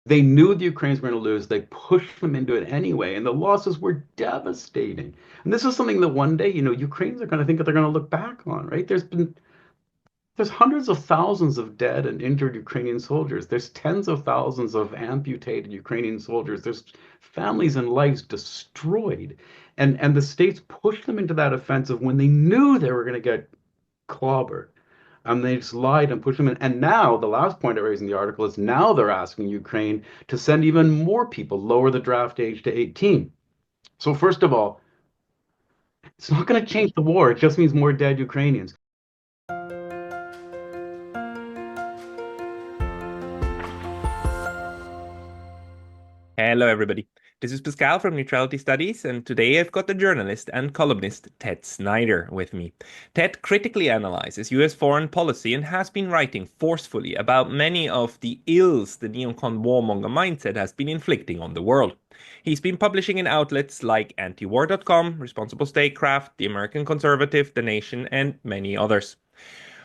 They knew the Ukrainians were going to lose. They pushed them into it anyway, and the losses were devastating. And this is something that one day, Ukrainians are going to think that they're going to look back on, right? There's hundreds of thousands of dead and injured Ukrainian soldiers. There's tens of thousands of amputated Ukrainian soldiers. There's families and lives destroyed. And the states pushed them into that offensive when they knew they were going to get clobbered. They just lied and pushed them in. And now, the last point I raised in the article is now they're asking Ukraine to send even more people, lower the draft age to 18. So, first of all, it's not going to change the war. It just means more dead Ukrainians. Hello, everybody. This is Pascal from Neutrality Studies, and today I've got the journalist and columnist Ted Snider with me. Ted critically analyzes US foreign policy and has been writing forcefully about many of the ills the neocon warmonger mindset has been inflicting on the world. He's been publishing in outlets like antiwar.com, Responsible Statecraft, The American Conservative, The Nation, and many others.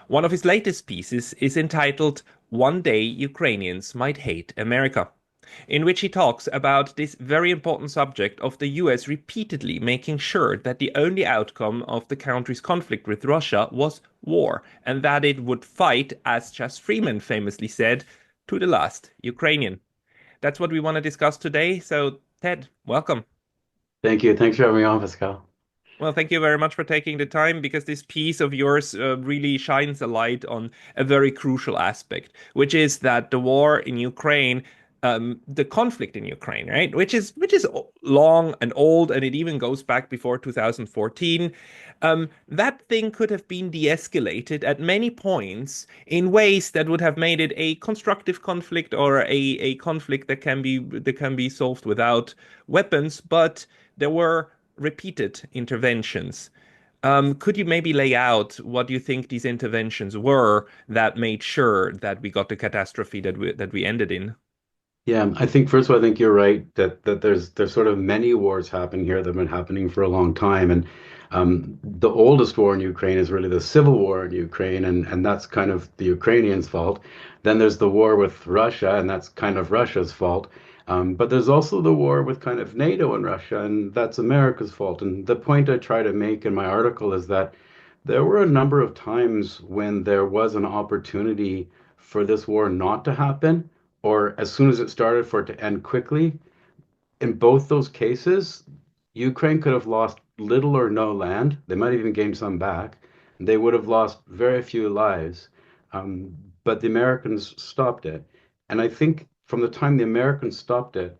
One of his latest pieces is entitled One Day Ukrainians Might Hate America, in which he talks about this very important subject of the US repeatedly making sure that the only outcome of the country's conflict with Russia was war, and that it would fight, as Chas Freeman famously said, to the last Ukrainian. That's what we want to discuss today. So, Ted, welcome. Thank you. Thanks for having me on, Pascal. Well, thank you very much for taking the time because this piece of yours really shines a light on a very crucial aspect, which is that the war in Ukraine, the conflict in Ukraine, right, which is long and old, and it even goes back before 2014. That thing could have been de-escalated at many points in ways that would have made it a constructive conflict or a conflict that can be solved without weapons, but there were repeated interventions. Could you maybe lay out what you think these interventions were that made sure that we got the catastrophe that we ended in? Yeah, I think first of all, I think you're right that there's sort of many wars happening here that have been happening for a long time, and the oldest war in Ukraine is really the civil war in Ukraine, and that's kind of the Ukrainians' fault. Then there's the war with Russia, and that's kind of Russia's fault. But there's also the war with kind of NATO and Russia, and that's America's fault. And the point I try to make in my article is that there were a number of times when there was an opportunity for this war not to happen, or as soon as it started, for it to end quickly. In both those cases, Ukraine could have lost little or no land. They might even gain some back. They would have lost very few lives. Um, but the Americans stopped it. And I think from the time the Americans stopped it,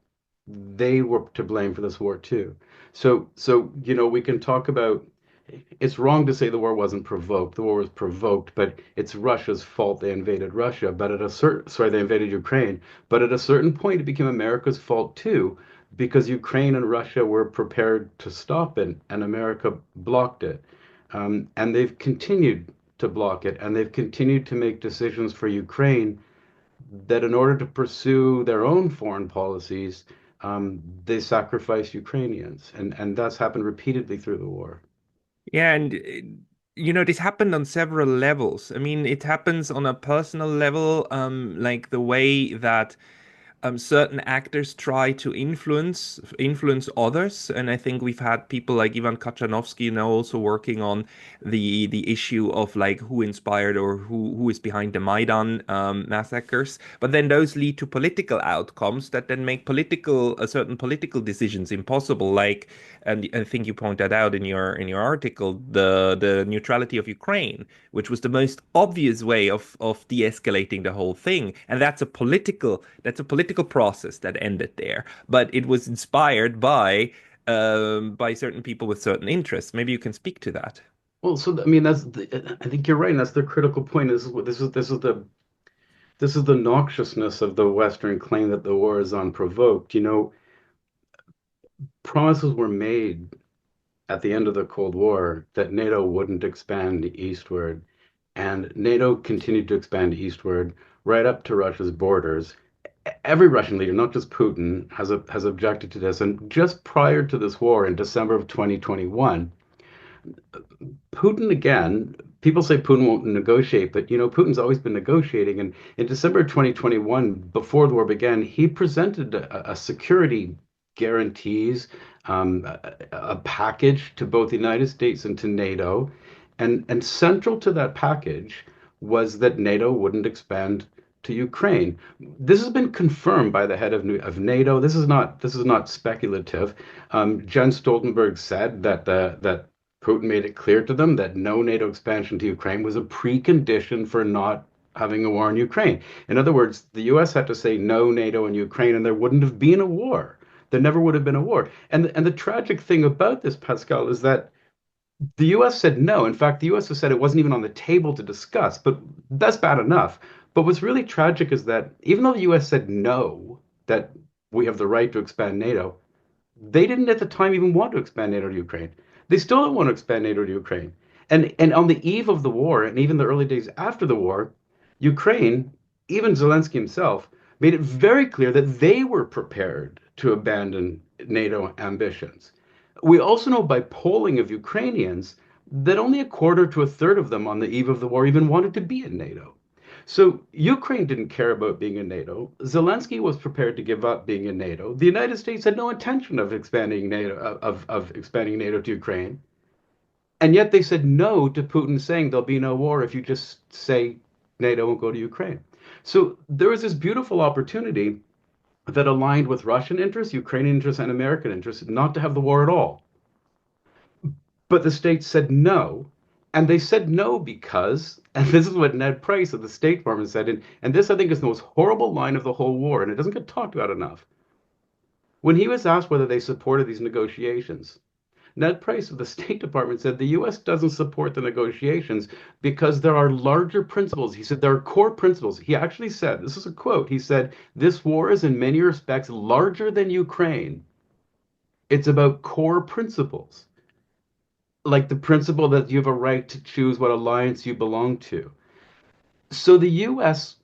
they were to blame for this war too. So we can talk about, it's wrong to say the war wasn't provoked. The war was provoked, but it's Russia's fault they invaded Russia. But they invaded Ukraine. But at a certain point, it became America's fault too, because Ukraine and Russia were prepared to stop it, and America blocked it. And they've continued to block it, and they've continued to make decisions for Ukraine that, in order to pursue their own foreign policies, they sacrifice Ukrainians, and that's happened repeatedly through the war. Yeah, and this happened on several levels. I mean, it happens on a personal level, like the way that certain actors try to influence others, and I think we've had people like Ivan Kachanovsky now also working on the issue of like who inspired or who is behind the Maidan massacres. But then those lead to political outcomes that then make certain political decisions impossible. Like, and I think you point that out in your article, the neutrality of Ukraine, which was the most obvious way of de-escalating the whole thing, and that's a political process that ended there, but it was inspired by certain people with certain interests. Maybe you can speak to that. Well, so I mean, I think you're right, and that's the critical point. This is the noxiousness of the Western claim that the war is unprovoked. Promises were made at the end of the Cold War that NATO wouldn't expand eastward, and NATO continued to expand eastward right up to Russia's borders. Every Russian leader, not just Putin, has objected to this. And just prior to this war, in December of 2021, Putin again people say Putin won't negotiate, but Putin's always been negotiating. And in December 2021, before the war began, he presented a security guarantees, a package to both the United States and to NATO. And central to that package was that NATO wouldn't expand to Ukraine. This has been confirmed by the head of NATO. This is not speculative. Jens Stoltenberg said that Putin made it clear to them that no NATO expansion to Ukraine was a precondition for not having a war in Ukraine. In other words, the US had to say no NATO in Ukraine, and there wouldn't have been a war. There never would have been a war. And the tragic thing about this, Pascal, is that the US said no. In fact, the US has said it wasn't even on the table to discuss, but that's bad enough. But what's really tragic is that even though the US said no, that we have the right to expand NATO, they didn't at the time even want to expand NATO to Ukraine. They still don't want to expand NATO to Ukraine. And on the eve of the war, and even the early days after the war, Ukraine, even Zelensky himself, made it very clear that they were prepared to abandon NATO ambitions. We also know by polling of Ukrainians that only a quarter to a third of them on the eve of the war even wanted to be in NATO. So Ukraine didn't care about being in NATO. Zelensky was prepared to give up being in NATO. The United States had no intention of expanding NATO of expanding NATO to Ukraine. And yet they said no to Putin saying there'll be no war if you just say NATO won't go to Ukraine. So there was this beautiful opportunity that aligned with Russian interests, Ukrainian interests, and American interests not to have the war at all. But the states said no. And they said no because, and this is what Ned Price of the State Department said, and this I think is the most horrible line of the whole war, and it doesn't get talked about enough. When he was asked whether they supported these negotiations, Ned Price of the State Department said the US doesn't support the negotiations because there are larger principles. He said there are core principles. He actually said, this is a quote, he said, this war is in many respects larger than Ukraine. It's about core principles, like the principle that you have a right to choose what alliance you belong to. So the US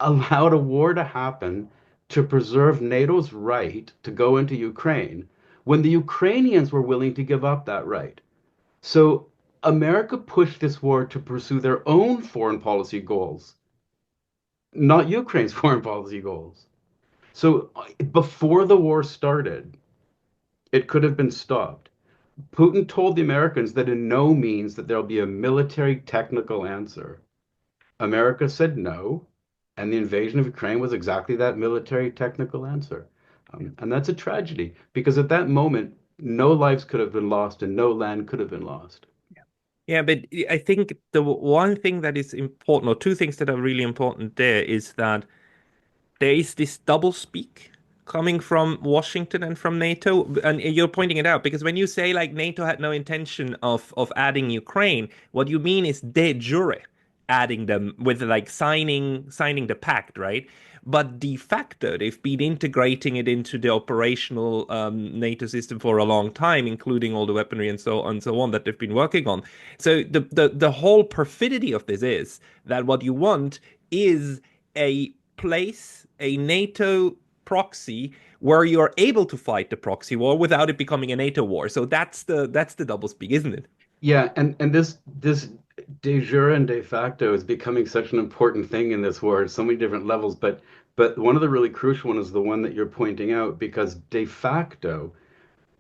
allowed a war to happen to preserve NATO's right to go into Ukraine when the Ukrainians were willing to give up that right. So America pushed this war to pursue their own foreign policy goals, not Ukraine's foreign policy goals. So before the war started, it could have been stopped. Putin told the Americans that in no means that there'll be a military technical answer. America said no, and the invasion of Ukraine was exactly that military technical answer. And that's a tragedy because at that moment, no lives could have been lost and no land could have been lost. Yeah, but I think the one thing that is important, or two things that are really important there, is that there is this double speak coming from Washington and from NATO, and you're pointing it out because when you say like NATO had no intention of adding Ukraine, what you mean is de jure adding them with like signing the pact, right? But de facto, they've been integrating it into the operational NATO system for a long time, including all the weaponry and so on that they've been working on. So the whole perfidy of this is that what you want is a place, a NATO proxy where you're able to fight the proxy war without it becoming a NATO war. So that's the double speak, isn't it? Yeah, and this de jure and de facto is becoming such an important thing in this war at so many different levels. But one of the really crucial ones is the one that you're pointing out because de facto,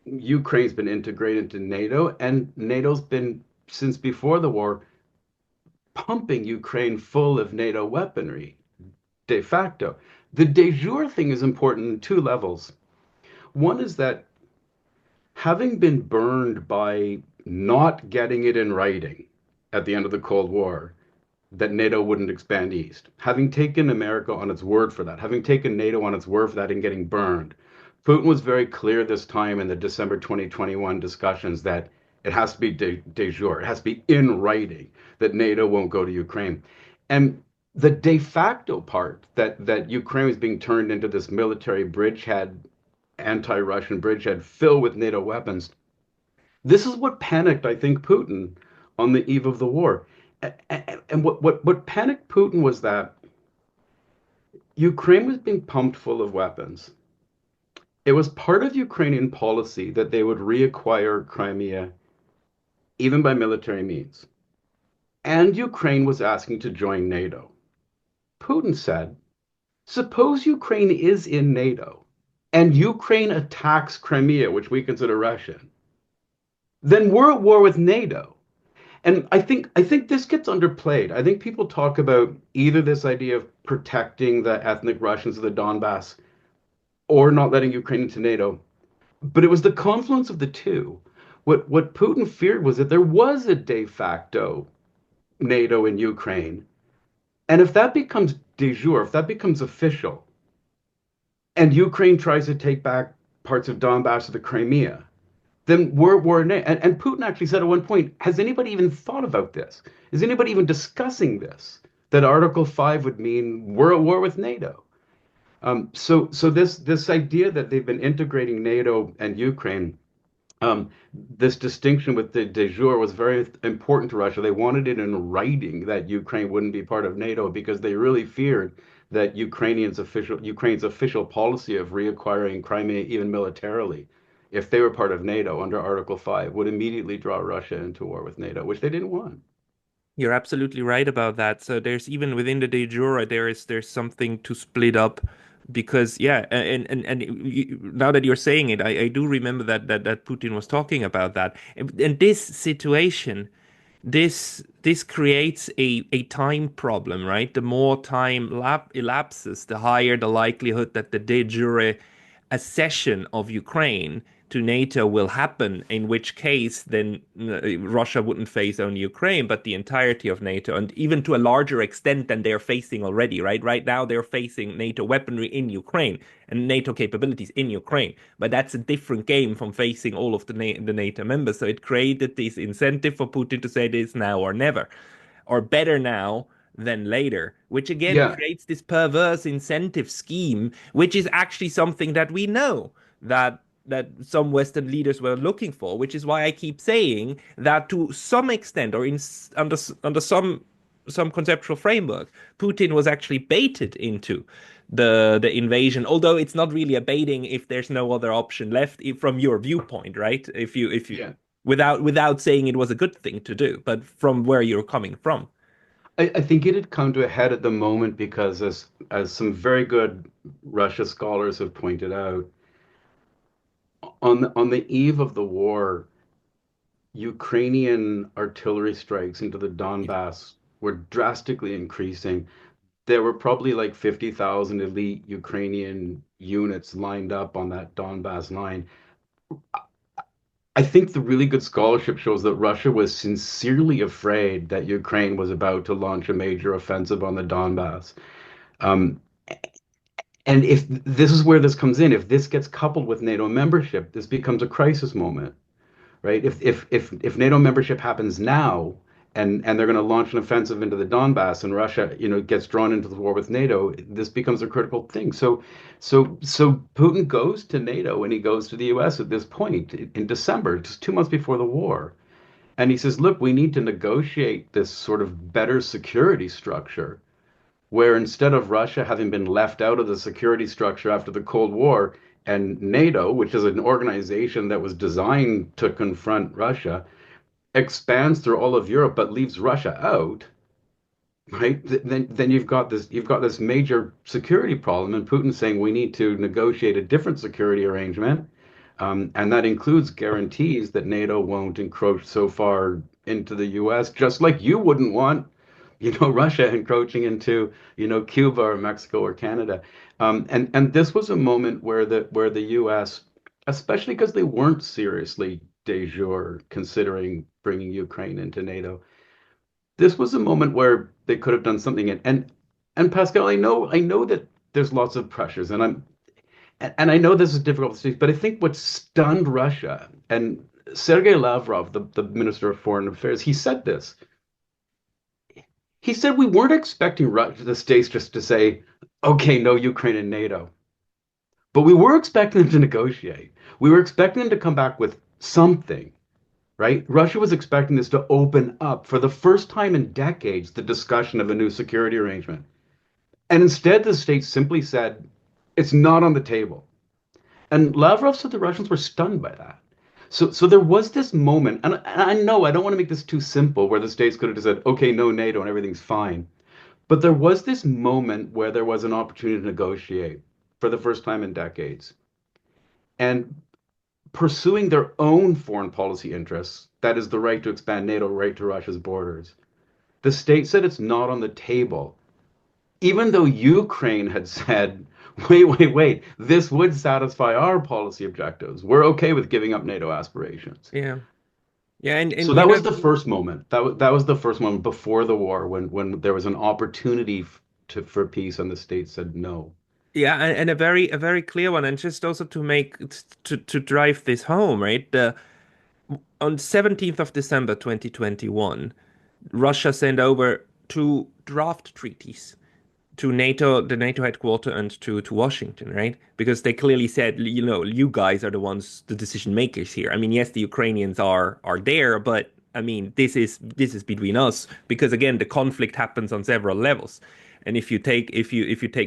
Ukraine's been integrated into NATO, and NATO's been since before the war pumping Ukraine full of NATO weaponry de facto. The de jure thing is important in two levels. One is that having been burned by not getting it in writing at the end of the Cold War that NATO wouldn't expand east, having taken America on its word for that, having taken NATO on its word for that and getting burned, Putin was very clear this time in the December 2021 discussions that it has to be de jure, it has to be in writing that NATO won't go to Ukraine. And the de facto part that Ukraine was being turned into this military bridgehead, anti-Russian bridgehead filled with NATO weapons. This is what panicked, I think, Putin on the eve of the war. And what panicked Putin was that Ukraine was being pumped full of weapons. It was part of Ukrainian policy that they would reacquire Crimea even by military means. and Ukraine was asking to join NATO. Putin said, suppose Ukraine is in NATO and Ukraine attacks Crimea, which we consider Russian, then we're at war with NATO. And I think this gets underplayed. I think people talk about either this idea of protecting the ethnic Russians of the Donbass or not letting Ukraine into NATO. But it was the confluence of the two. What Putin feared was that there was a de facto NATO in Ukraine. And if that becomes de jure, if that becomes official, and Ukraine tries to take back parts of Donbass or the Crimea, then we're and Putin actually said at one point, has anybody even thought about this? Is anybody even discussing this? That Article 5 would mean we're at war with NATO. So this idea that they've been integrating NATO and Ukraine, um, this distinction with the de jure was very important to Russia. They wanted it in writing that Ukraine wouldn't be part of NATO because they really feared that Ukraine's official policy of reacquiring Crimea even militarily, if they were part of NATO under Article 5, would immediately draw Russia into war with NATO, which they didn't want. You're absolutely right about that. So there's even within the de jure, there's something to split up because yeah, now that you're saying it, I do remember that Putin was talking about that. And this situation, this creates a time problem, right? The more time elapses, the higher the likelihood that the de jure accession of Ukraine to NATO will happen, in which case then Russia wouldn't face only Ukraine, but the entirety of NATO, and even to a larger extent than they're facing already, right? Right now, they're facing NATO weaponry in Ukraine and NATO capabilities in Ukraine, but that's a different game from facing all of the NATO members. So it created this incentive for Putin to say this now or never, or better now than later, which again Yeah, creates this perverse incentive scheme, which is actually something that we know that some Western leaders were looking for, which is why I keep saying that to some extent, or under some conceptual framework, Putin was actually baited into the invasion. Although it's not really a baiting if there's no other option left from your viewpoint, right? If you yeah. without saying it was a good thing to do, but from where you're coming from. I think it had come to a head at the moment because, as some very good Russia scholars have pointed out, on the eve of the war, Ukrainian artillery strikes into the Yeah. Donbass were drastically increasing. There were probably like 50,000 elite Ukrainian units lined up on that Donbass line. I think the really good scholarship shows that Russia was sincerely afraid that Ukraine was about to launch a major offensive on the Donbass. Um, and if this is where this comes in, if this gets coupled with NATO membership, this becomes a crisis moment, right? If NATO membership happens now and they're going to launch an offensive into the Donbass and Russia, gets drawn into the war with NATO, this becomes a critical thing. So Putin goes to NATO and he goes to the US at this point in December, just 2 months before the war. And he says, look, we need to negotiate this sort of better security structure where instead of Russia having been left out of the security structure after the Cold War, and NATO, which is an organization that was designed to confront Russia, expands through all of Europe but leaves Russia out, right? Then you've got this major security problem, and Putin saying we need to negotiate a different security arrangement, and that includes guarantees that NATO won't encroach so far into the U.S., just like you wouldn't want, Russia encroaching into, Cuba or Mexico or Canada. And this was a moment where the U.S., especially because they weren't seriously de jure considering bringing Ukraine into NATO, this was a moment where they could have done something. And Pascal, I know that there's lots of pressures, and I know this is difficult to speak, but I think what stunned Russia and Sergei Lavrov, the Minister of Foreign Affairs, he said this. He said we weren't expecting the states just to say, okay, no Ukraine and NATO. But we were expecting them to negotiate. We were expecting them to come back with something, right? Russia was expecting this to open up for the first time in decades the discussion of a new security arrangement. And instead, the states simply said, it's not on the table. And Lavrov said the Russians were stunned by that. So there was this moment, and I know I don't want to make this too simple, where the states could have just said, okay, no NATO, and everything's fine. But there was this moment where there was an opportunity to negotiate for the first time in decades. And pursuing their own foreign policy interests, that is the right to expand NATO right to Russia's borders, the state said it's not on the table, even though Ukraine had said, wait, this would satisfy our policy objectives. We're okay with giving up NATO aspirations. Yeah. Yeah, So and you that know, was the first moment. That was the first moment before the war when there was an opportunity for peace and the state said no. yeah, and a very clear one, and just also to make to drive this home, right? On 17th of December 2021, Russia sent over two draft treaties to NATO, the NATO headquarters, and to Washington, right? Because they clearly said, you know, you guys are the ones, the decision makers here. I mean, yes, the Ukrainians are there, but I mean, this is between us because again, the conflict happens on several levels. And if you take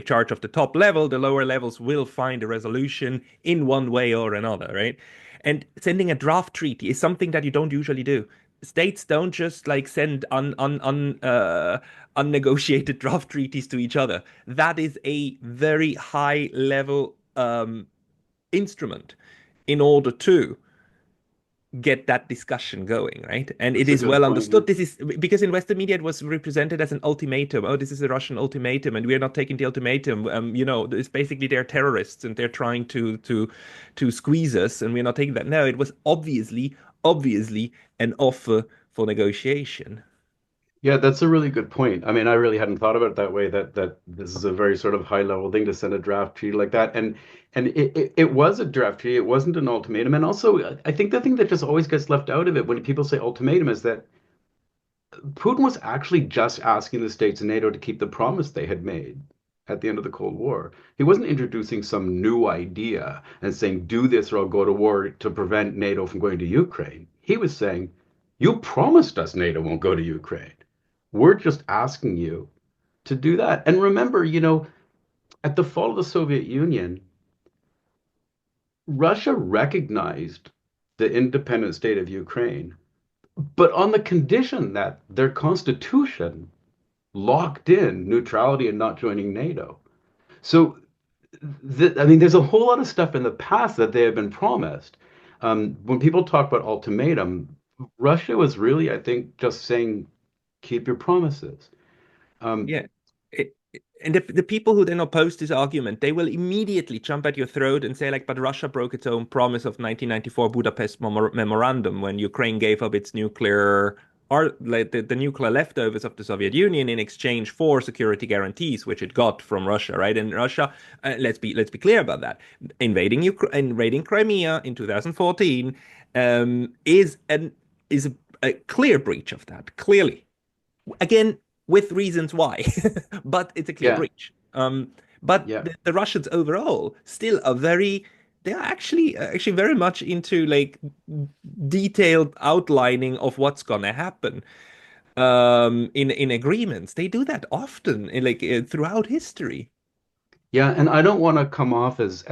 charge of the top level, the lower levels will find a resolution in one way or another, right? And sending a draft treaty is something that you don't usually do. States don't just like send unnegotiated draft treaties to each other. That is a very high level instrument in order to get that discussion going, right? And it That's a is good well point. Yeah. understood. This is because in Western media it was represented as an ultimatum. Oh, this is a Russian ultimatum, and we are not taking the ultimatum. You know, it's basically they're terrorists and they're trying to squeeze us, and we're not taking that. No, it was obviously an offer for negotiation. Yeah, that's a really good point. I mean, I really hadn't thought about it that way, that this is a very sort of high level thing to send a draft treaty like that. And it was a draft treaty. It wasn't an ultimatum. And also, I think the thing that just always gets left out of it when people say ultimatum is that Putin was actually just asking the states in NATO to keep the promise they had made at the end of the Cold War. He wasn't introducing some new idea and saying, do this or I'll go to war to prevent NATO from going to Ukraine. He was saying, you promised us NATO won't go to Ukraine. We're just asking you to do that. And remember, at the fall of the Soviet Union, Russia recognized the independent state of Ukraine, but on the condition that their constitution locked in neutrality and not joining NATO. So, I mean, there's a whole lot of stuff in the past that they have been promised. When people talk about ultimatum, Russia was really, I think, just saying, keep your promises. Um, Yeah. And the people who then oppose this argument, they will immediately jump at your throat and say, like, but Russia broke its own promise of 1994 Budapest Memorandum when Ukraine gave up its nuclear art, like the nuclear leftovers of the Soviet Union in exchange for security guarantees, which it got from Russia, right? And Russia, let's be clear about that. Invading Crimea in 2014 is a clear breach of that, clearly. Again, with reasons why, but it's a clear yeah, breach. But yeah. the Russians overall still are they are actually very much into like detailed outlining of what's gonna happen in agreements. They do that often in throughout history. Yeah, and I don't want to come off as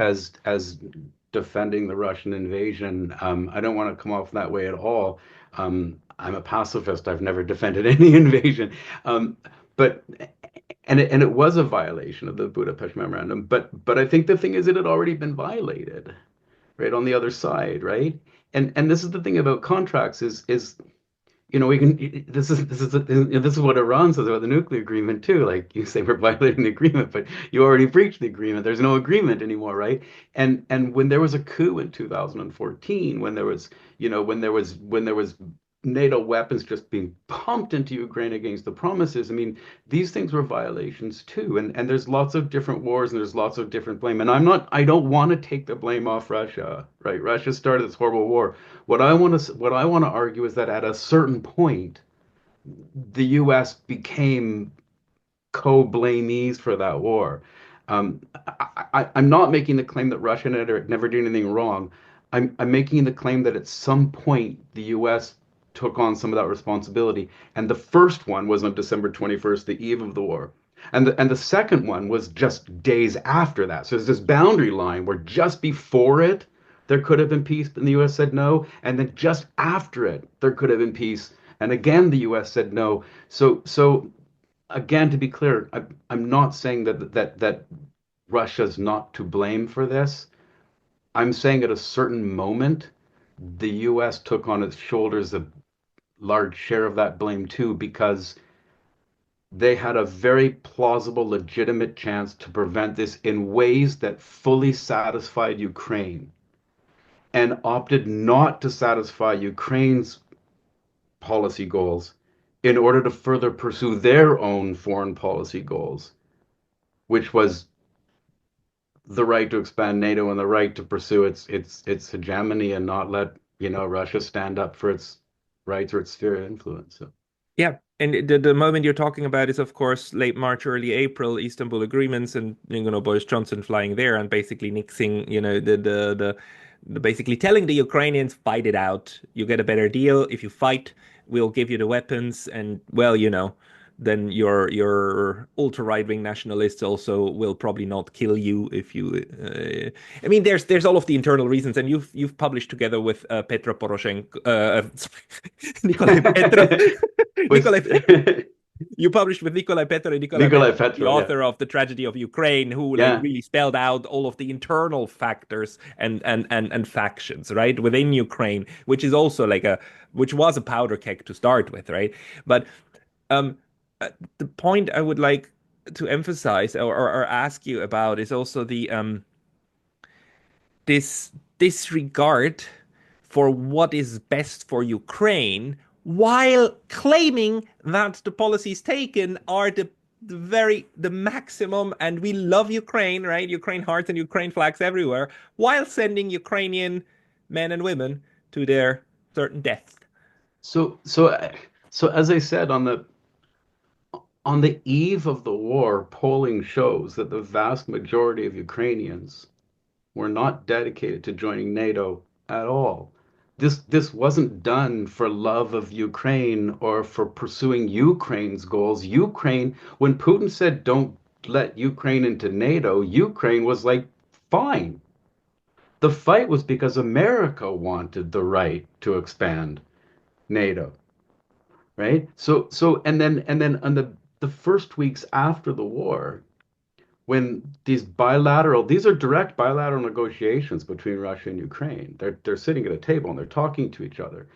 defending the Russian invasion. I don't want to come off that way at all. I'm a pacifist. I've never defended any invasion. Um, but and it was a violation of the Budapest Memorandum. But I think the thing is it had already been violated, right, on the other side, right? And this is the thing about contracts is we can. This is what Iran says about the nuclear agreement too. Like you say, we're violating the agreement, but you already breached the agreement. There's no agreement anymore, right? And when there was a coup in 2014, when there was NATO weapons just being pumped into Ukraine against the promises. I mean, these things were violations too. And there's lots of different wars and there's lots of different blame. And I don't want to take the blame off Russia, right? Russia started this horrible war. What I want to argue is that at a certain point, the U.S. became co-blamees for that war. I'm not making the claim that Russia never did anything wrong. I'm making the claim that at some point the U.S. took on some of that responsibility, and the first one was on December 21st, the eve of the war. And the second one was just days after that. So there's this boundary line where just before it, there could have been peace, and the U.S. said no. And then just after it, there could have been peace, and again the U.S. said no. So again, to be clear, I'm not saying that Russia's not to blame for this. I'm saying at a certain moment, the U.S. took on its shoulders a large share of that blame too, because they had a very plausible, legitimate chance to prevent this in ways that fully satisfied Ukraine and opted not to satisfy Ukraine's policy goals in order to further pursue their own foreign policy goals, which was the right to expand NATO and the right to pursue its hegemony and not let, Russia stand up for its rights or its sphere of influence. So. Yeah, and the moment you're talking about is, of course, late March, early April, Istanbul agreements, and Boris Johnson flying there and basically nixing, the basically telling the Ukrainians, fight it out. You get a better deal if you fight. We'll give you the weapons, and well, then your ultra right-wing nationalists also will probably not kill you if you. I mean, there's all of the internal reasons, and you've published together with Petro Poroshenko, Nikolai Petrov. Was Nikolai, you published with Nikolai Petrov and Nikolai Nikolai Petrov, the Petro, yeah. author of The Tragedy of Ukraine, who like Yeah. really spelled out all of the internal factors and factions, right, within Ukraine, which is also which was a powder keg to start with, right? But um, the point I would like to emphasize or ask you about is also the this disregard for what is best for Ukraine while claiming that the policies taken are the maximum and we love Ukraine, right? Ukraine hearts and Ukraine flags everywhere, while sending Ukrainian men and women to their certain death. So so so as I said on the eve of the war, polling shows that the vast majority of Ukrainians were not dedicated to joining NATO at all. This wasn't done for love of Ukraine or for pursuing Ukraine's goals. When Putin said don't let Ukraine into NATO, Ukraine was like, fine. The fight was because America wanted the right to expand NATO, right? And then on the first weeks after the war, when these are direct bilateral negotiations between Russia and Ukraine. They're sitting at a table and they're talking to each other.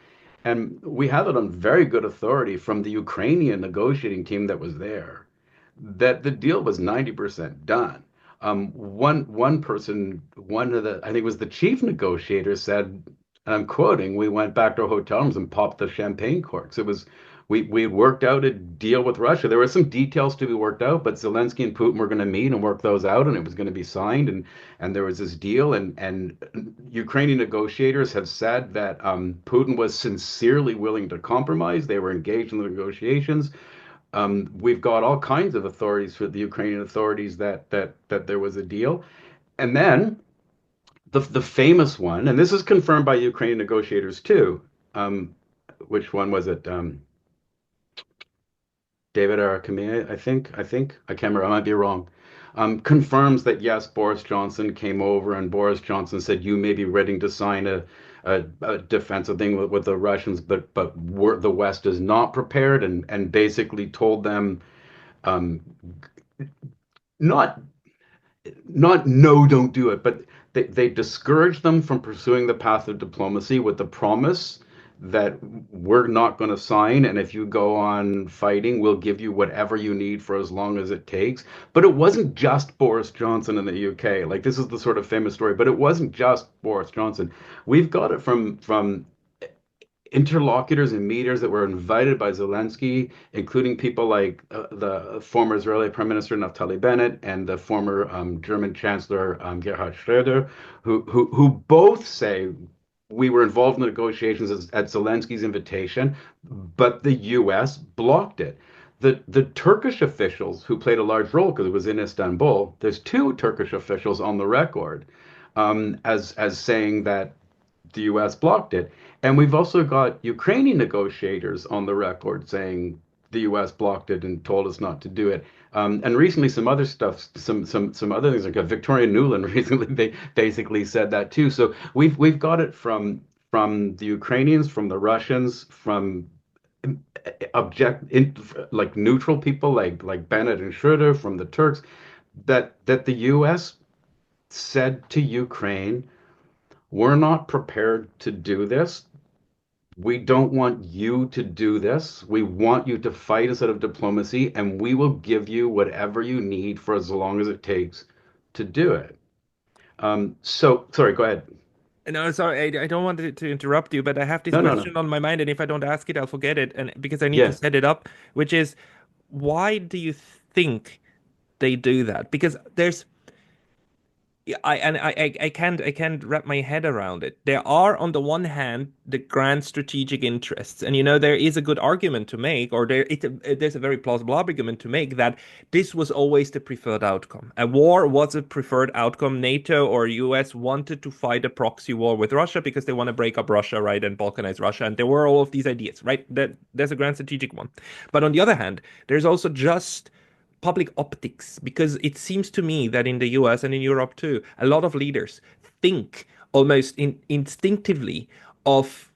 And we have it on very good authority from the Ukrainian negotiating team that was there that the deal was 90% done. One person, one of the, I think it was the chief negotiator said, and I'm quoting, we went back to our hotel rooms and popped the champagne corks. We worked out a deal with Russia. There were some details to be worked out, but Zelensky and Putin were going to meet and work those out, and it was going to be signed, and there was this deal, and Ukrainian negotiators have said that Putin was sincerely willing to compromise. They were engaged in the negotiations. We've got all kinds of authorities for the Ukrainian authorities that there was a deal, and then the famous one, and this is confirmed by Ukrainian negotiators too. Which one was it? David Arakamiya, I can't remember. I might be wrong. Confirms that yes, Boris Johnson came over, and Boris Johnson said you may be ready to sign a defensive thing with the Russians, but the West is not prepared, and basically told them um, not not no, don't do it, but they discourage them from pursuing the path of diplomacy with the promise that we're not going to sign, and if you go on fighting, we'll give you whatever you need for as long as it takes. But it wasn't just Boris Johnson in the UK. Like, this is the sort of famous story, but it wasn't just Boris Johnson. We've got it from interlocutors and mediators that were invited by Zelensky, including people like the former Israeli Prime Minister Naftali Bennett and the former German Chancellor Gerhard Schröder, who both say we were involved in the negotiations at Zelensky's invitation, but the U.S. blocked it. The Turkish officials who played a large role because it was in Istanbul. There's two Turkish officials on the record as saying that the U.S. blocked it. And we've also got Ukrainian negotiators on the record saying the U.S. blocked it and told us not to do it. And recently, some other stuff, some other things like Victoria Nuland recently basically said that too. So we've got it from the Ukrainians, from the Russians, from object in, like neutral people like Bennett and Schroeder, from the Turks, that the U.S. said to Ukraine, "We're not prepared to do this. We don't want you to do this. We want you to fight us out of diplomacy, and we will give you whatever you need for as long as it takes to do it." So, sorry, go ahead. No, sorry, I don't want to interrupt you, but I have this No, no, no. question on my mind, and if I don't ask it, I'll forget it, and because I need to Yeah. set it up, which is, why do you think they do that? Because there's yeah, I can't wrap my head around it. There are on the one hand the grand strategic interests, and there is a good argument to make, or there's a very plausible argument to make that this was always the preferred outcome. A war was a preferred outcome. NATO or US wanted to fight a proxy war with Russia because they want to break up Russia, right, and balkanize Russia, and there were all of these ideas, right? There's a grand strategic one. But on the other hand, there's also just public optics, because it seems to me that in the US and in Europe too, a lot of leaders think almost instinctively of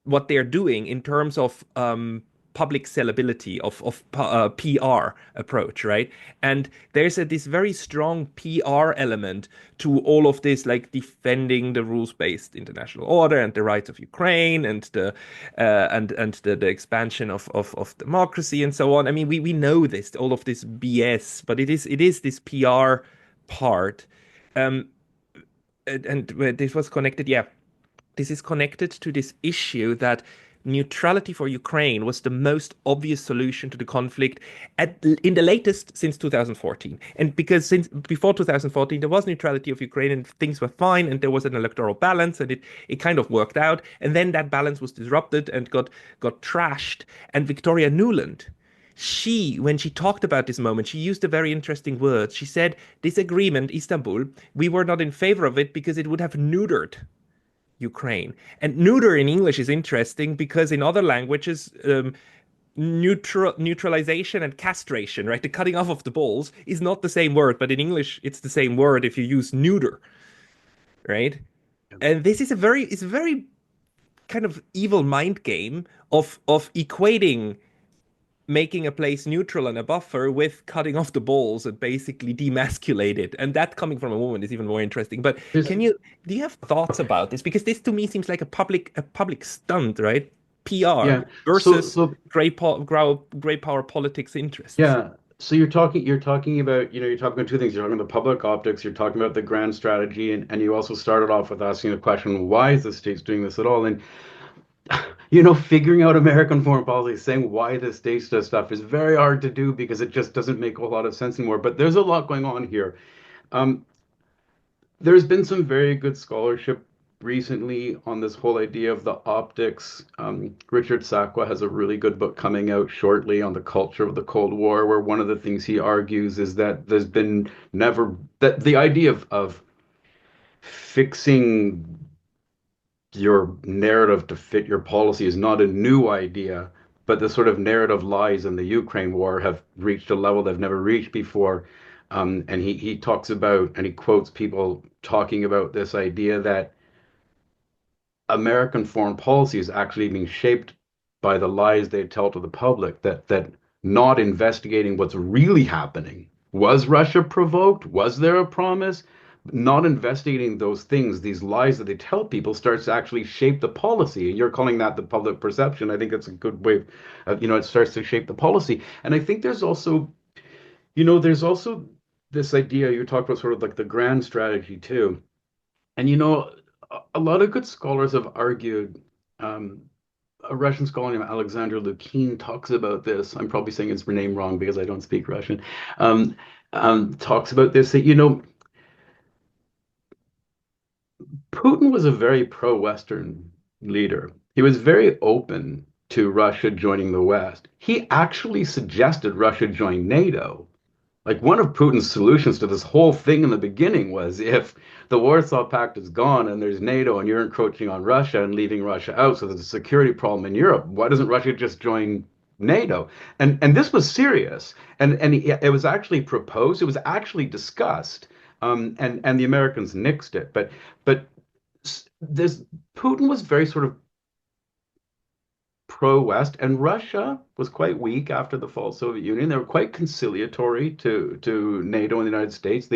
what they're doing in terms of public sellability of PR approach, right? And there's this very strong PR element to all of this, like defending the rules-based international order and the rights of Ukraine and the expansion of democracy and so on. I mean, we know this, all of this BS, but it is this PR part. Um, and this was connected, yeah, this is connected to this issue that neutrality for Ukraine was the most obvious solution to the conflict in the latest since 2014. And because since before 2014, there was neutrality of Ukraine and things were fine and there was an electoral balance and it kind of worked out. And then that balance was disrupted and got trashed. And Victoria Nuland, when she talked about this moment, she used a very interesting word. She said, this agreement, Istanbul, we were not in favor of it because it would have neutered Ukraine. And neuter in English is interesting because in other languages, neutralization and castration, right? The cutting off of the balls is not the same word, but in English, it's the same word if you use neuter, right? And this is it's a very kind of evil mind game of equating making a place neutral and a buffer with cutting off the balls and basically demasculate it. And that coming from a woman is even more interesting. But There's, do you have thoughts about this? Because this to me seems like a public stunt, right? PR yeah. So, versus so great power politics interests. Yeah. So you're talking about, you're talking about two things. You're talking about the public optics, you're talking about the grand strategy, and you also started off with asking the question, why is the states doing this at all? And figuring out American foreign policy, saying why the states does stuff is very hard to do because it just doesn't make a whole lot of sense anymore. But there's a lot going on here. Um, there's been some very good scholarship recently on this whole idea of the optics. Richard Sakwa has a really good book coming out shortly on the culture of the Cold War, where one of the things he argues is that there's been never that the idea of fixing your narrative to fit your policy is not a new idea, but the sort of narrative lies in the Ukraine war have reached a level they've never reached before. And he talks about and he quotes people talking about this idea that American foreign policy is actually being shaped by the lies they tell to the public, that not investigating what's really happening. Was Russia provoked? Was there a promise? Not investigating those things, these lies that they tell people, starts to actually shape the policy. And you're calling that the public perception. I think that's a good way it starts to shape the policy. And I think there's also this idea you talked about, sort of like the grand strategy too. And a lot of good scholars have argued. Um, a Russian scholar named Alexander Lukin talks about this. I'm probably saying his name wrong because I don't speak Russian. Um, talks about this that Putin was a very pro-Western leader. He was very open to Russia joining the West. He actually suggested Russia join NATO. Like one of Putin's solutions to this whole thing in the beginning was, if the Warsaw Pact is gone and there's NATO and you're encroaching on Russia and leaving Russia out, so there's a security problem in Europe, why doesn't Russia just join NATO. And this was serious. And it was actually proposed, it was actually discussed. And the Americans nixed it. But this Putin was very sort of pro-West, and Russia was quite weak after the fall of the Soviet Union. They were quite conciliatory to NATO and the United States.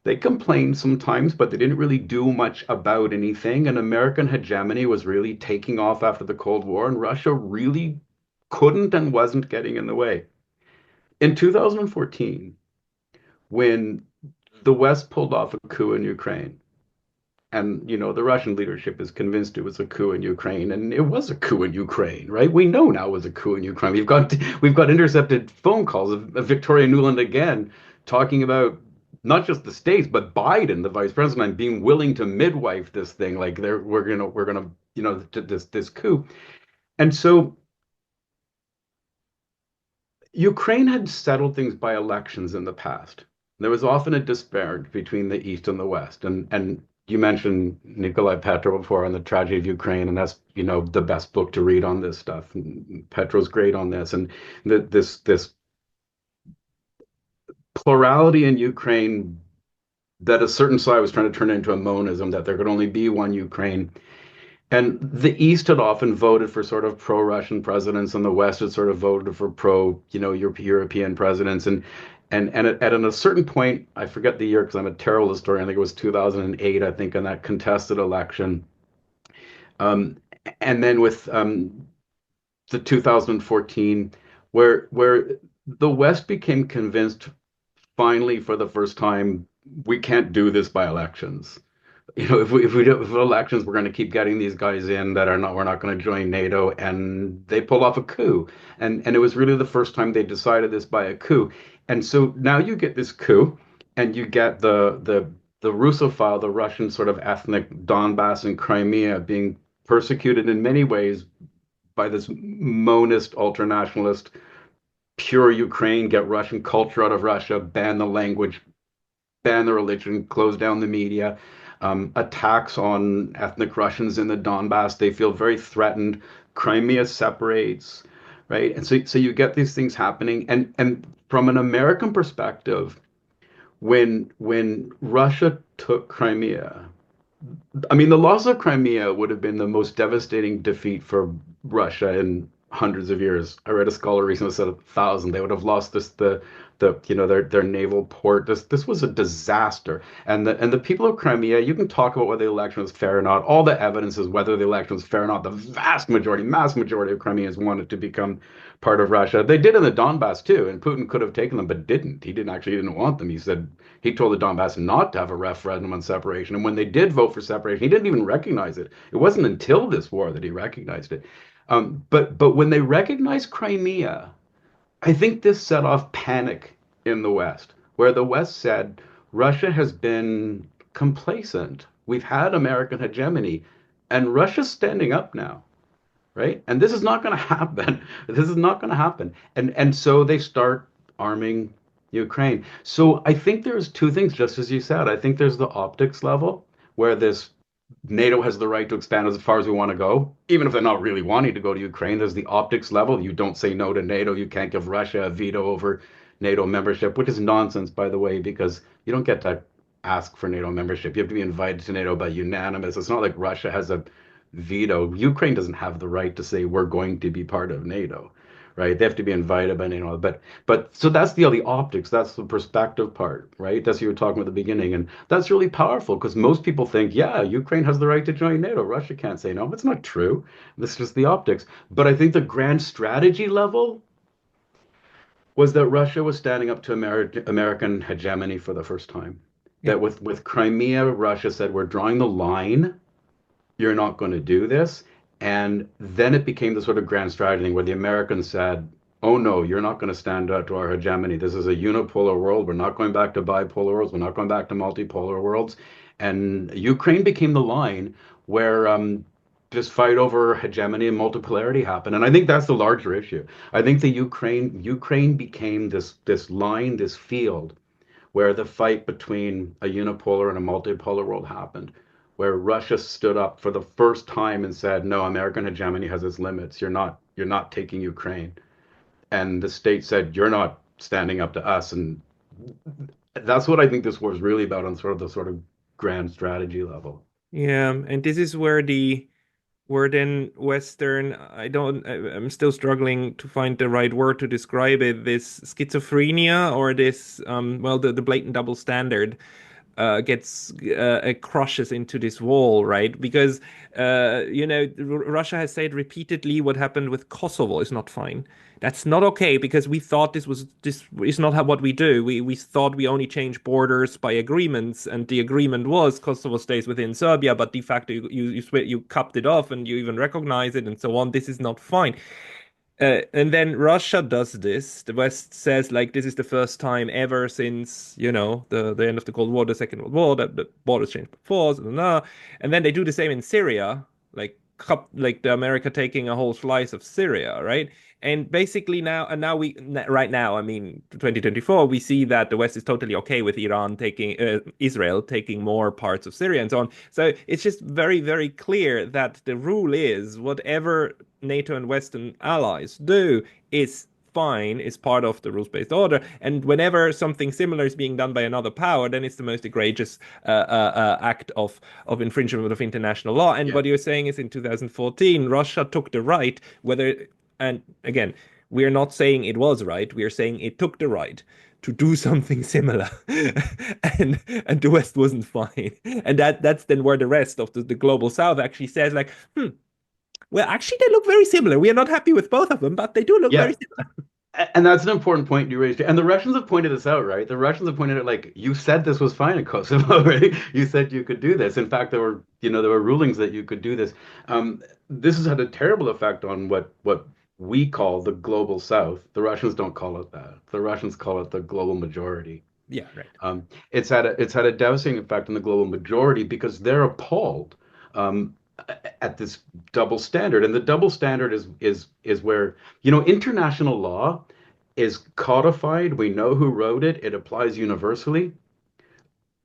They complained sometimes, but they didn't really do much about anything. And American hegemony was really taking off after the Cold War, and Russia really couldn't and wasn't getting in the way. In 2014, when the West pulled off a coup in Ukraine, and the Russian leadership is convinced it was a coup in Ukraine, and it was a coup in Ukraine, right? We know now it was a coup in Ukraine. We've got intercepted phone calls of Victoria Nuland again talking about not just the states, but Biden, the vice president, being willing to midwife this thing, like we're gonna this coup. And so Ukraine had settled things by elections in the past. There was often a disparity between the East and the West. And you mentioned Nikolai Petrov before on the tragedy of Ukraine, and that's, the best book to read on this stuff. And Petrov's great on this. And this plurality in Ukraine that a certain side was trying to turn into a monism, that there could only be one Ukraine. And the East had often voted for sort of pro-Russian presidents, and the West had sort of voted for European presidents. And at a certain point, I forget the year because I'm a terrible historian. I think it was 2008, I think, in that contested election. Um, and then with the 2014, where the West became convinced finally for the first time we can't do this by elections. If we do if elections, we're going to keep getting these guys in that are not we're not going to join NATO, and they pull off a coup, and it was really the first time they decided this by a coup, and so now you get this coup, and you get the Russophile, the Russian sort of ethnic Donbass and Crimea being persecuted in many ways by this monist ultranationalist pure Ukraine, get Russian culture out of Russia, ban the language, ban the religion, close down the media, attacks on ethnic Russians in the Donbass. They feel very threatened. Crimea separates, right? And so you get these things happening. And from an American perspective, when Russia took Crimea, I mean, the loss of Crimea would have been the most devastating defeat for Russia in hundreds of years. I read a scholar recently said 1,000. They would have lost their naval port. This was a disaster. And the people of Crimea, you can talk about whether the election was fair or not. All the evidence is whether the election was fair or not. The vast majority, mass majority of Crimeans wanted to become part of Russia. They did in the Donbass too, and Putin could have taken them, but didn't. He didn't want them. He told the Donbass not to have a referendum on separation. And when they did vote for separation, he didn't even recognize it. It wasn't until this war that he recognized it. But when they recognized Crimea, I think this set off panic in the West, where the West said Russia has been complacent. We've had American hegemony, and Russia's standing up now, right? And this is not going to happen. This is not going to happen. And so they start arming Ukraine. So I think there's two things, just as you said. I think there's the optics level, where this NATO has the right to expand as far as we want to go, even if they're not really wanting to go to Ukraine. There's the optics level. You don't say no to NATO. You can't give Russia a veto over NATO membership, which is nonsense, by the way, because you don't get to ask for NATO membership. You have to be invited to NATO by unanimous. It's not like Russia has a veto. Ukraine doesn't have the right to say we're going to be part of NATO, right? They have to be invited by NATO. But so that's the optics. That's the perspective part, right? That's what you were talking about at the beginning, and that's really powerful because most people think, yeah, Ukraine has the right to join NATO. Russia can't say no. It's not true. This is just the optics. But I think the grand strategy level was that Russia was standing up to American hegemony for the first time. Yeah. That with Crimea, Russia said, we're drawing the line, you're not going to do this. And then it became the sort of grand strategy thing where the Americans said, oh no, you're not going to stand up to our hegemony. This is a unipolar world. We're not going back to bipolar worlds. We're not going back to multipolar worlds. And Ukraine became the line where this fight over hegemony and multipolarity happened. And I think that's the larger issue. I think the Ukraine became this line, this field where the fight between a unipolar and a multipolar world happened, where Russia stood up for the first time and said, "No, American hegemony has its limits. You're not taking Ukraine." and the state said, "You're not standing up to us." And that's what I think this war is really about on sort of the sort of grand strategy level. Yeah, and this is where then Western, I'm still struggling to find the right word to describe it, this schizophrenia or this, well, the blatant double standard gets it crushes into this wall, right? Because Russia has said repeatedly what happened with Kosovo is not fine. That's not okay because we thought this is not how, what we do. We thought we only change borders by agreements, and the agreement was Kosovo stays within Serbia, but de facto you capped it off and you even recognize it and so on. This is not fine. And then Russia does this. The West says like this is the first time ever since, the end of the Cold War, the Second World War, that the borders changed by force, and then they do the same in Syria, like the America taking a whole slice of Syria, right? And basically right now, I mean, 2024, we see that the West is totally okay with Israel taking more parts of Syria and so on. So it's just very, very clear that the rule is whatever NATO and Western allies do is fine, is part of the rules-based order. And whenever something similar is being done by another power, then it's the most egregious act of infringement of international law. And Yeah. what you're saying is in 2014, Russia took the right, and again, we are not saying it was right. We are saying it took the right to do something similar, and the West wasn't fine. And that's then where the rest of the global South actually says like, well, actually, they look very similar. We are not happy with both of them, but they do look very Yeah. similar. And that's an important point you raised. And the Russians have pointed this out, right? The Russians have pointed out, like, you said this was fine in Kosovo, right? You said you could do this. In fact, there were rulings that you could do this. This has had a terrible effect on what we call the global South. The Russians don't call it that. The Russians call it the global majority. Yeah, right. It's had a devastating effect on the global majority because they're appalled um, at this double standard, and the double standard is where international law is codified. We know who wrote it. It applies universally.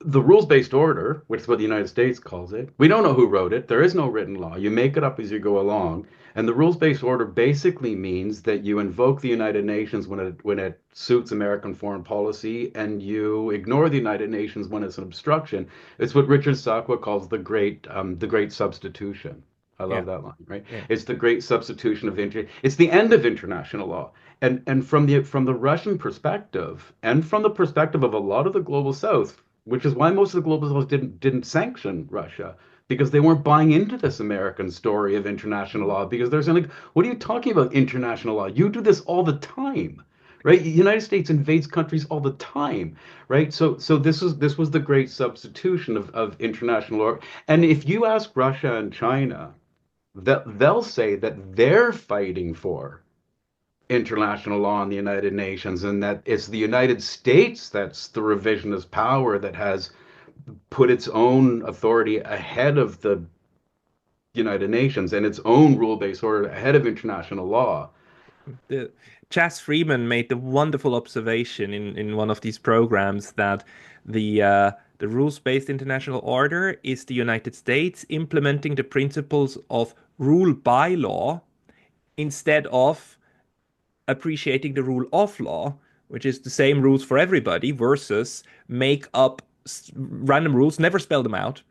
The rules-based order, which is what the United States calls it, we don't know who wrote it. There is no written law. You make it up as you go along. And the rules-based order basically means that you invoke the United Nations when it suits American foreign policy, and you ignore the United Nations when it's an obstruction. It's what Richard Sakwa calls the great substitution. I Yeah, love that line, right? yeah. It's the great substitution it's the end of international law. And from the Russian perspective, and from the perspective of a lot of the global South, which is why most of the global South didn't sanction Russia, because they weren't buying into this American story of international law. Because they're saying, like, what are you talking about international law? You do this all the time, right? The United States invades countries all the time, right? So this was the great substitution of international law. And if you ask Russia and China, they'll say that they're fighting for international law in the United Nations, and that it's the United States that's the revisionist power that has put its own authority ahead of the United Nations and its own rule-based order ahead of international law. The Chas Freeman made the wonderful observation in one of these programs that the rules-based international order is the United States implementing the principles of rule by law instead of appreciating the rule of law, which is the same rules for everybody, versus make up random rules, never spell them out,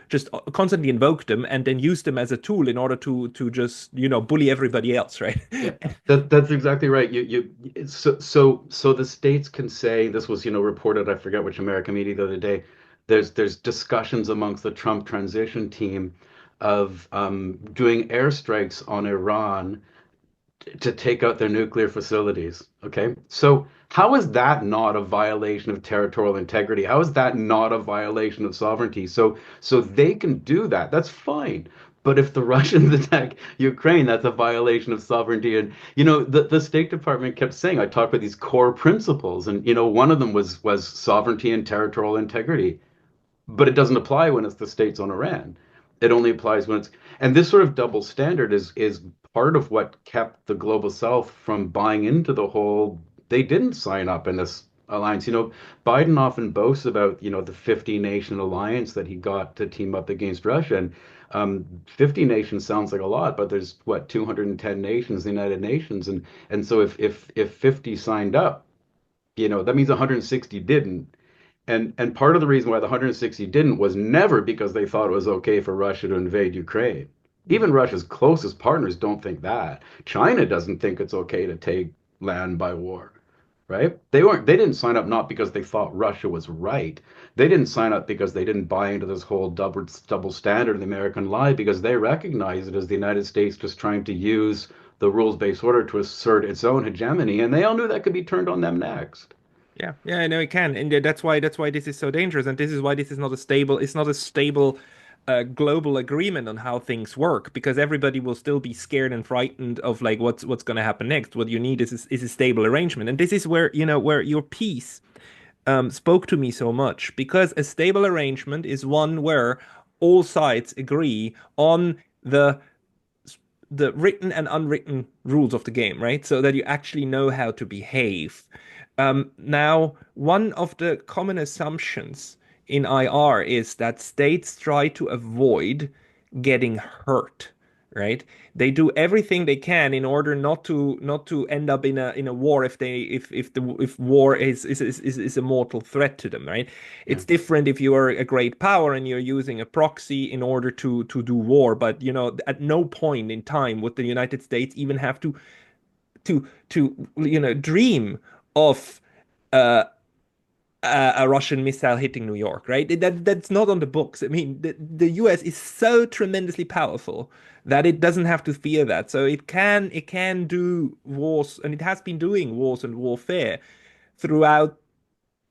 just constantly invoke them and then use them as a tool in order to just, bully everybody else, right? Yeah, that's exactly right. So the states can say this was reported. I forget which American media the other day. There's discussions amongst the Trump transition team of doing airstrikes on Iran to take out their nuclear facilities. Okay. So how is that not a violation of territorial integrity? How is that not a violation of sovereignty? So they can do that. That's fine. But if the Russians attack Ukraine, that's a violation of sovereignty. And the State Department kept saying, I talked about these core principles, and one of them was sovereignty and territorial integrity. But it doesn't apply when it's the states on Iran. It only applies when it's, and this sort of double standard is part of what kept the global South from buying into the whole. They didn't sign up in this alliance. Biden often boasts about, the 50 nation alliance that he got to team up against Russia. And 50 nations sounds like a lot, but there's what, 210 nations, the United Nations. And so if 50 signed up, that means 160 didn't. And part of the reason why the 160 didn't was never because they thought it was okay for Russia to invade Ukraine. Even Russia's closest partners don't think that. China doesn't think it's okay to take land by war, right? They didn't sign up not because they thought Russia was right. They didn't sign up because they didn't buy into this whole double standard of the American lie, because they recognize it as the United States just trying to use the rules-based order to assert its own hegemony, and they all knew that could be turned on them next. Yeah, yeah, I know it can, and that's why this is so dangerous, and this is why this is not a stable. It's not a stable global agreement on how things work, because everybody will still be scared and frightened of like what's going to happen next. What you need is a stable arrangement, and this is where where your piece spoke to me so much, because a stable arrangement is one where all sides agree on the written and unwritten rules of the game, right? So that you actually know how to behave. Now, one of the common assumptions in IR is that states try to avoid getting hurt, right? They do everything they can in order not to end up in a war if war is a mortal threat to them, right? Yeah. It's different if you are a great power and you're using a proxy in order to do war, but at no point in time would the United States even have to dream of uh, a Russian missile hitting New York, right? That's not on the books. I mean, the US is so tremendously powerful that it doesn't have to fear that. So it can do wars, and it has been doing wars and warfare throughout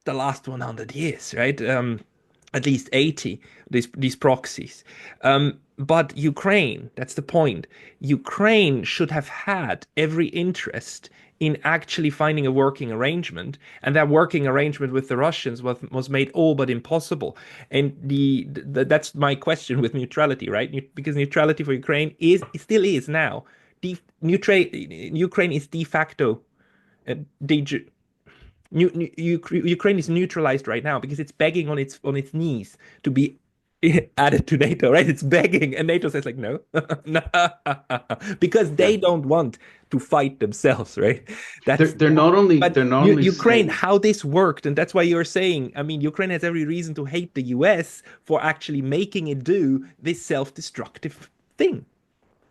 the last 100 years, right? At least 80, these proxies. But Ukraine, that's the point. Ukraine should have had every interest in actually finding a working arrangement, and that working arrangement with the Russians was made all but impossible. And that's my question with neutrality, right? Because neutrality for Ukraine still is now. Ukraine is de facto, de Ukraine is neutralized right now because it's begging on its knees to be added to NATO, right? It's begging, and NATO says like no, no, because Yeah. they don't want to fight themselves, right? They're That's they're not only but they're not only Ukraine, saying. how this worked, and that's why you're saying. I mean, Ukraine has every reason to hate the US for actually making it do this self-destructive thing.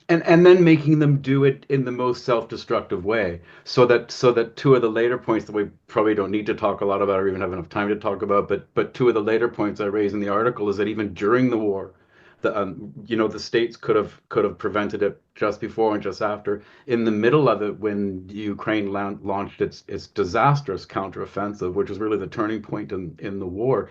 And then making them do it in the most self-destructive way, so that two of the later points that we probably don't need to talk a lot about or even have enough time to talk about, but two of the later points I raise in the article is that even during the war, the states could have prevented it just before and just after. In the middle of it, when Ukraine launched its disastrous counteroffensive, which was really the turning point in the war.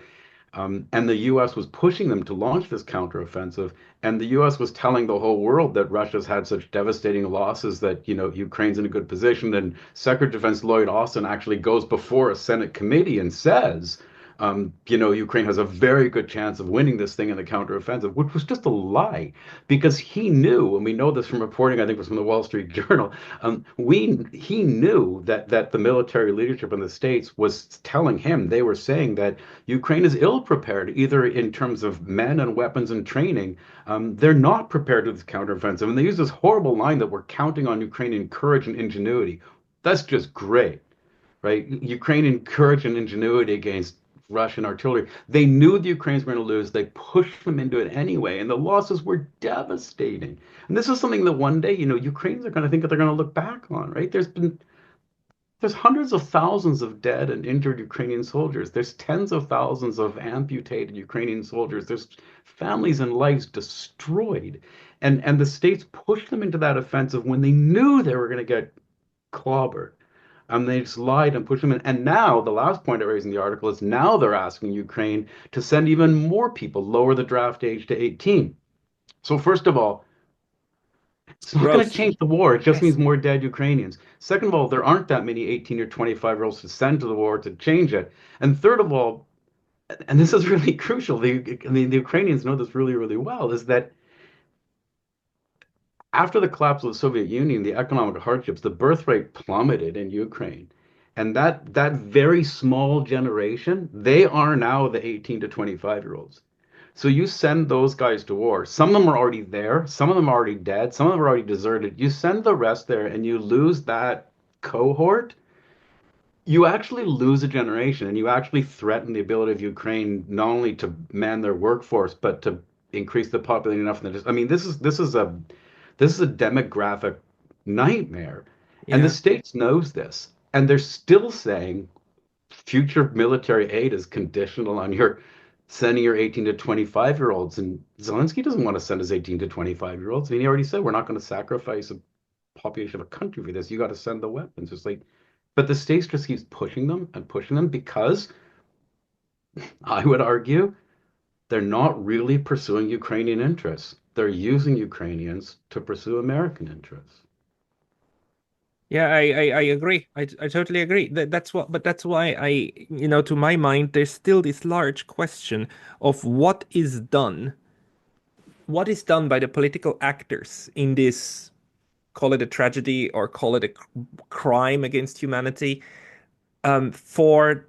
And the U.S. was pushing them to launch this counteroffensive, and the U.S. was telling the whole world that Russia's had such devastating losses that Ukraine's in a good position. And Secretary of Defense Lloyd Austin actually goes before a Senate committee and says, Ukraine has a very good chance of winning this thing in the counteroffensive, which was just a lie, because he knew, and we know this from reporting, I think it was from the Wall Street Journal. He knew that the military leadership in the States was telling him, they were saying that Ukraine is ill prepared, either in terms of men and weapons and training. They're not prepared for this counteroffensive. And they use this horrible line that we're counting on Ukrainian courage and ingenuity. That's just great, right? Ukrainian courage and ingenuity against Russian artillery. They knew the Ukrainians were going to lose. They pushed them into it anyway, and the losses were devastating. And this is something that one day, Ukrainians are going to think that they're going to look back on, right? There's hundreds of thousands of dead and injured Ukrainian soldiers. There's tens of thousands of amputated Ukrainian soldiers. There's families and lives destroyed. And the states pushed them into that offensive when they knew they were going to get clobbered. They just lied and pushed them in. And now, the last point I raised in the article is now they're asking Ukraine to send even more people, lower the draft age to 18. So, first of all, it's not going to Gross. change the war. It just Yes. means more dead Ukrainians. Second of all, there aren't that many 18 or 25-year-olds to send to the war to change it. And third of all, and this is really crucial, the Ukrainians know this really, really well, is that after the collapse of the Soviet Union, the economic hardships, the birth rate plummeted in Ukraine. And that very small generation, they are now the 18 to 25-year-olds. So you send those guys to war. Some of them are already there, some of them are already dead, some of them are already deserted. You send the rest there and you lose that cohort, you actually lose a generation and you actually threaten the ability of Ukraine not only to man their workforce, but to increase the population enough. I mean, this is a demographic nightmare. And the Yeah. States knows this. And they're still saying future military aid is conditional on your sending your 18 to 25-year-olds. And Zelensky doesn't want to send his 18 to 25-year-olds. I mean, he already said we're not going to sacrifice a population of a country for this. You got to send the weapons. It's like, but the States just keeps pushing them because I would argue they're not really pursuing Ukrainian interests. They're using Ukrainians to pursue American interests. Yeah, I agree. I totally agree. But that's why to my mind, there's still this large question of what is done by the political actors in this, call it a tragedy or call it a crime against humanity, for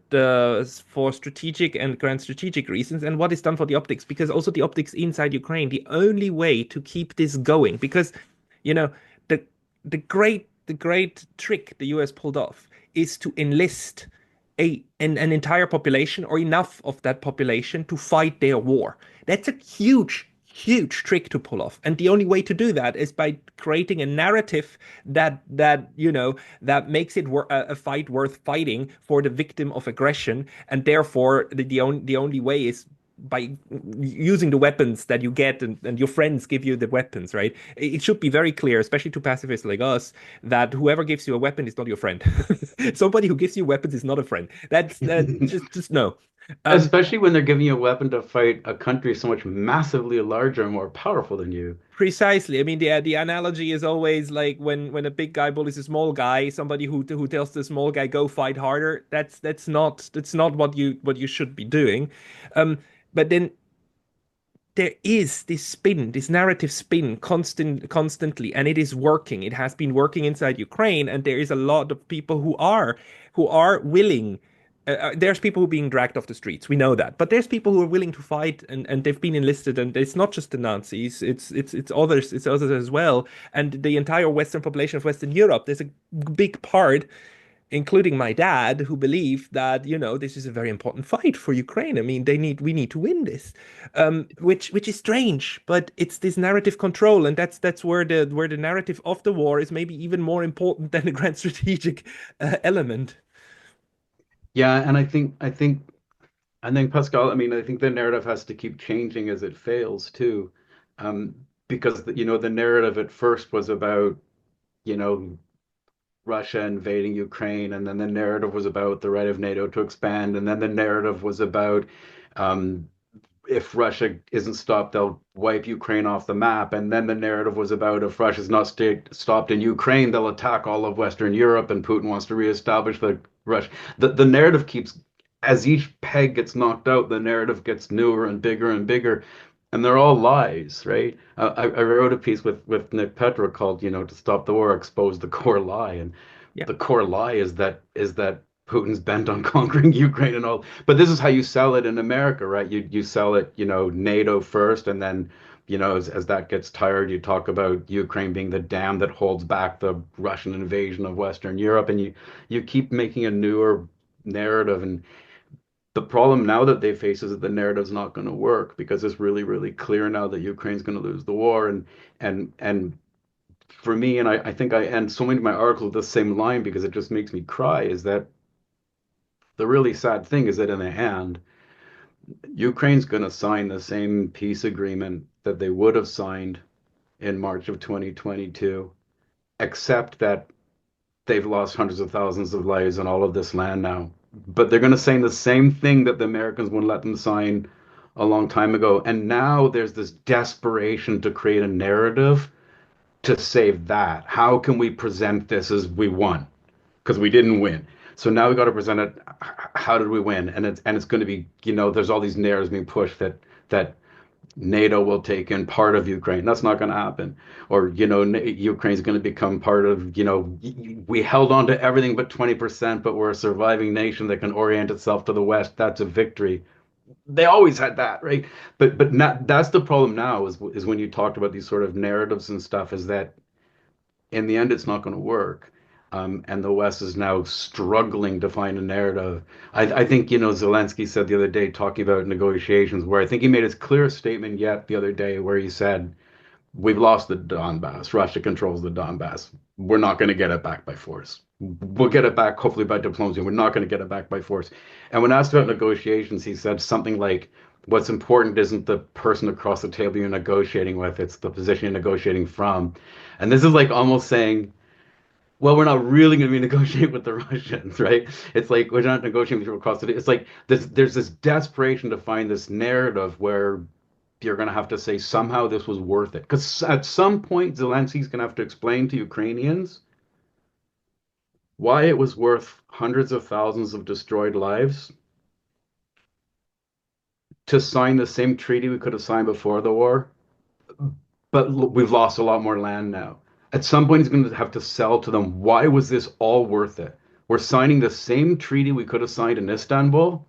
strategic and grand strategic reasons, and what is done for the optics, because also the optics inside Ukraine, the only way to keep this going, because you know the the great trick the US pulled off is to enlist an entire population or enough of that population to fight their war. That's a huge trick to pull off, and the only way to do that is by creating a narrative that makes it a fight worth fighting for the victim of aggression, and therefore the only way is by using the weapons that you get, and your friends give you the weapons, right? It should be very clear, especially to pacifists like us, that whoever gives you a weapon is not your friend. Somebody who gives you weapons is not a friend. That's that just no. Um, Especially when they're giving you a weapon to fight a country so much massively larger and more powerful than you. Precisely. I mean, the analogy is always like when a big guy bullies a small guy, somebody who tells the small guy go fight harder. That's not what you should be doing. Um, but then there is this spin, this narrative spin constantly, and it is working. It has been working inside Ukraine, and there is a lot of people who are willing. There's people who are being dragged off the streets. We know that, but there's people who are willing to fight, and they've been enlisted. And it's not just the Nazis; it's others. It's others as well, and the entire Western population of Western Europe. There's a big part, including my dad, who believe that this is a very important fight for Ukraine. I mean, we need to win this, which is strange, but it's this narrative control, and that's where the narrative of the war is maybe even more important than the grand strategic element. Yeah, and I think Pascal, I mean, I think the narrative has to keep changing as it fails too. Um, because the narrative at first was about, you know, Russia invading Ukraine, and then the narrative was about the right of NATO to expand, and then the narrative was about um, if Russia isn't stopped, they'll wipe Ukraine off the map. And then the narrative was about if Russia's not stopped in Ukraine, they'll attack all of Western Europe, and Putin wants to reestablish the Russia. The narrative keeps, as each peg gets knocked out, the narrative gets newer and bigger and bigger. And they're all lies, right? I wrote a piece with Nick Petra called, to stop the war, expose the core lie. And Yeah. the core lie is that Putin's bent on conquering Ukraine and all. But this is how you sell it in America, right? You sell it, NATO first, and then, as that gets tired, you talk about Ukraine being the dam that holds back the Russian invasion of Western Europe, and you keep making a newer narrative. And the problem now that they face is that the narrative's not going to work because it's really, really clear now that Ukraine's going to lose the war. And for me, and I think I end so many of my articles with the same line because it just makes me cry, is that the really sad thing is that in the end, Ukraine's going to sign the same peace agreement that they would have signed in March of 2022, except that they've lost hundreds of thousands of lives on all of this land now. But they're going to say the same thing that the Americans wouldn't let them sign a long time ago. And now there's this desperation to create a narrative to save that. How can we present this as we won? Because we didn't win. So now we got to present it. How did we win? And it's going to be, there's all these narratives being pushed that NATO will take in part of Ukraine. That's not going to happen. Or, Ukraine's going to become part of, we held on to everything but 20%, but we're a surviving nation that can orient itself to the West. That's a victory. They always had that, right? But not, that's the problem now is when you talked about these sort of narratives and stuff, is that in the end, it's not going to work. And the West is now struggling to find a narrative. I think, Zelensky said the other day, talking about negotiations, where I think he made his clearest statement yet the other day, where he said, we've lost the Donbass. Russia controls the Donbass. We're not going to get it back by force. We'll get it back, hopefully, by diplomacy. We're not going to get it back by force. And when asked about negotiations, he said something like, what's important isn't the person across the table you're negotiating with, it's the position you're negotiating from. And this is like almost saying, well, we're not really going to be negotiating with the Russians, right? It's like we're not negotiating with people across the. It's like there's this desperation to find this narrative where you're going to have to say somehow this was worth it. Because at some point, Zelensky's going to have to explain to Ukrainians why it was worth hundreds of thousands of destroyed lives to sign the same treaty we could have signed before the war, but we've lost a lot more land now. At some point, he's going to have to sell to them, why was this all worth it? We're signing the same treaty we could have signed in Istanbul,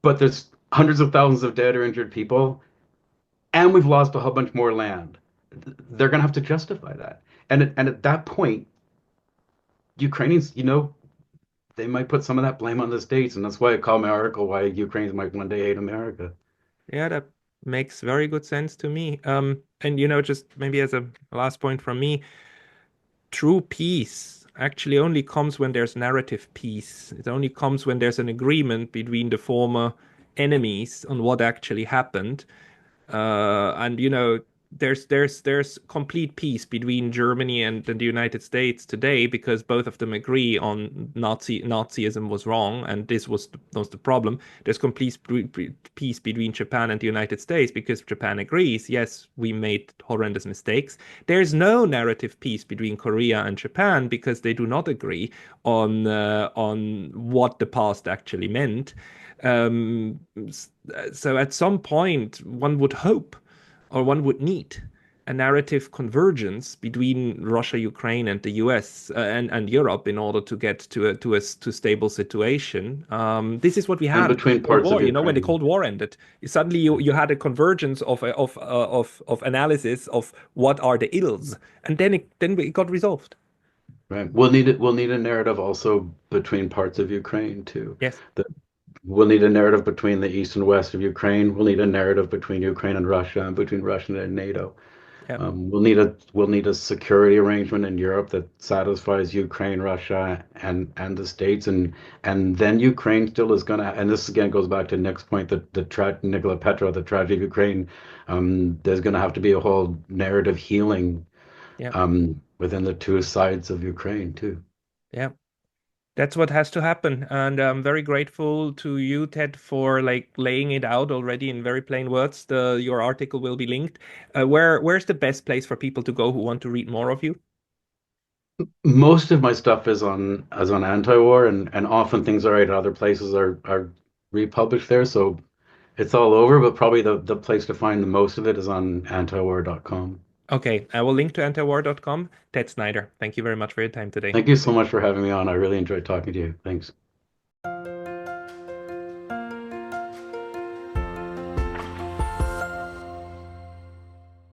but there's hundreds of thousands of dead or injured people, and we've lost a whole bunch more land. They're going to have to justify that. And at that point, Ukrainians, they might put some of that blame on the States. And that's why I call my article Why Ukrainians Might One Day Hate America. Yeah, that makes very good sense to me. And just maybe as a last point from me, true peace actually only comes when there's narrative peace. It only comes when there's an agreement between the former enemies on what actually happened. And there's complete peace between Germany and the United States today because both of them agree on Nazism was wrong and this was the problem. There's complete peace between Japan and the United States because Japan agrees, yes, we made horrendous mistakes. There's no narrative peace between Korea and Japan because they do not agree on what the past actually meant. Um, so at some point, one would hope or one would need a narrative convergence between Russia, Ukraine, and the US and Europe in order to get to stable situation. This is what we And had in the between Cold parts of War. When the Ukraine. Cold War ended, suddenly you had a convergence of analysis of what are the ills, and then it got resolved. Right. We'll need a narrative also between parts of Ukraine too. Yes. That we'll need a narrative between the east and west of Ukraine. We'll need a narrative between Ukraine and Russia and between Russia and NATO. Yeah. We'll need a security arrangement in Europe that satisfies Ukraine, Russia, and the States, and then Ukraine still is gonna. And this again goes back to Nick's point that Nikola Petro, the tragedy of Ukraine. There's gonna have to be a whole narrative healing Yeah. within the two sides of Ukraine too. Yeah. That's what has to happen. And I'm very grateful to you, Ted, for like laying it out already in very plain words. Your article will be linked. Where's the best place for people to go who want to read more of you? Most of my stuff is on anti-war, and often things I write at other places are republished there, so it's all over. But probably the place to find the most of it is on antiwar.com. Okay, I will link to antiwar.com. Ted Snider, thank you very much for your time today. Thank you so much for having me on. I really enjoyed talking to you. Thanks.